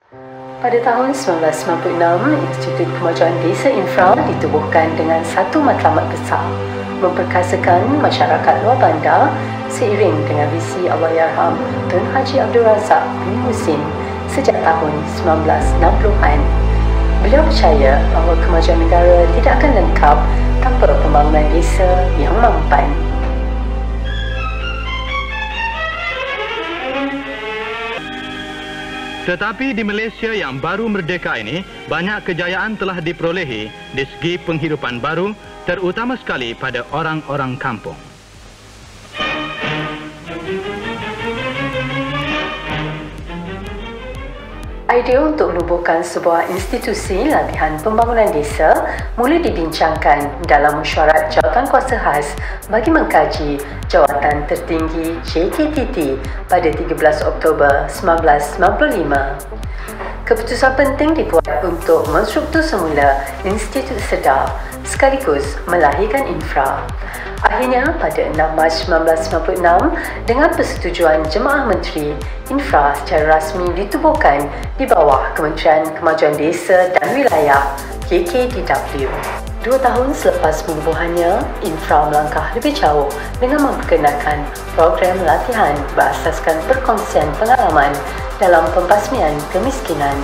Pada tahun 1996, Institut Kemajuan Desa Infra ditubuhkan dengan satu matlamat besar, memperkasakan masyarakat luar bandar seiring dengan visi Allahyarham Tun Haji Abdul Razak bin Husin sejak tahun 1960-an. Beliau percaya bahawa kemajuan negara tidak akan lengkap tanpa pembangunan desa yang mampan. Tetapi di Malaysia yang baru merdeka ini, banyak kejayaan telah diperolehi di segi penghidupan baru, terutama sekali pada orang-orang kampung. Idea untuk menubuhkan sebuah institusi latihan pembangunan desa mula dibincangkan dalam mesyuarat Jawatankuasa Khas bagi mengkaji jawatan tertinggi JKTT pada 13 Oktober 1995. Keputusan penting dibuat untuk menstruktur semula Institut Sedar sekaligus melahirkan Infra. Akhirnya, pada 6 Mac 1996, dengan persetujuan Jemaah Menteri, Infra secara rasmi ditubuhkan di bawah Kementerian Kemajuan Desa dan Wilayah KKDW. 2 tahun selepas penubuhannya, Infra melangkah lebih jauh dengan memperkenalkan program latihan berasaskan perkongsian pengalaman dalam pembasmian kemiskinan.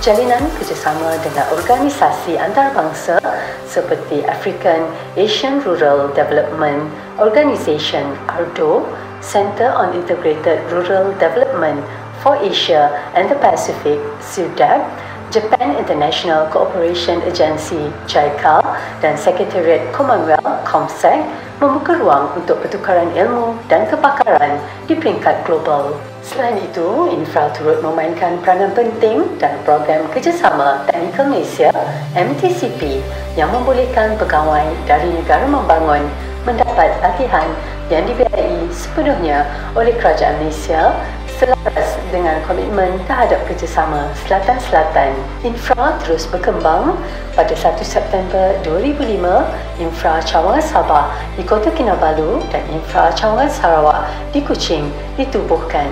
Jalinan kerjasama dengan organisasi antarabangsa seperti African Asian Rural Development Organisation (ARDO), Center on Integrated Rural Development for Asia and the Pacific (CIRDAP), Japan International Cooperation Agency (JICA) dan Sekretariat Commonwealth (COMSEC) membuka ruang untuk pertukaran ilmu dan kepakaran di peringkat global. Selain itu, Infra turut memainkan peranan penting dalam program kerjasama Teknikal Malaysia (MTCP) yang membolehkan pegawai dari negara membangun mendapat latihan yang dibiayai sepenuhnya oleh Kerajaan Malaysia selaras dengan komitmen terhadap kerjasama Selatan-Selatan. Infra terus berkembang. Pada 1 September 2005, Infra Cawangan Sabah di Kota Kinabalu dan Infra Cawangan Sarawak di Kuching ditubuhkan.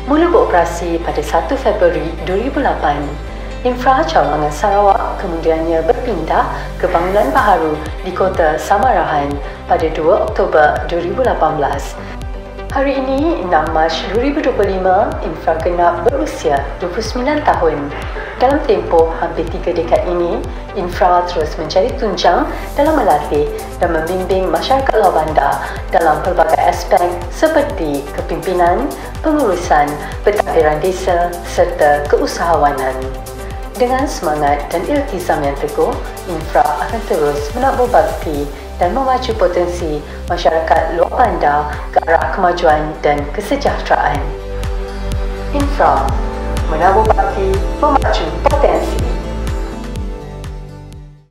Mula beroperasi pada 1 Februari 2008. Infra Cawangan Sarawak kemudiannya berpindah ke bangunan baharu di Kota Samarahan pada 2 Oktober 2018. Hari ini, 6 Mac 2025, Infra genap berusia 29 tahun. Dalam tempoh hampir 3 dekad ini, Infra terus mencari tunjang dalam melatih dan membimbing masyarakat luar bandar dalam pelbagai aspek seperti kepimpinan, pengurusan, pentadbiran desa serta keusahawanan. Dengan semangat dan iltizam yang teguh, Infra akan terus menabur bakti dan memacu potensi masyarakat luar bandar ke arah kemajuan dan kesejahteraan. Infra menabur bakti, memacu potensi.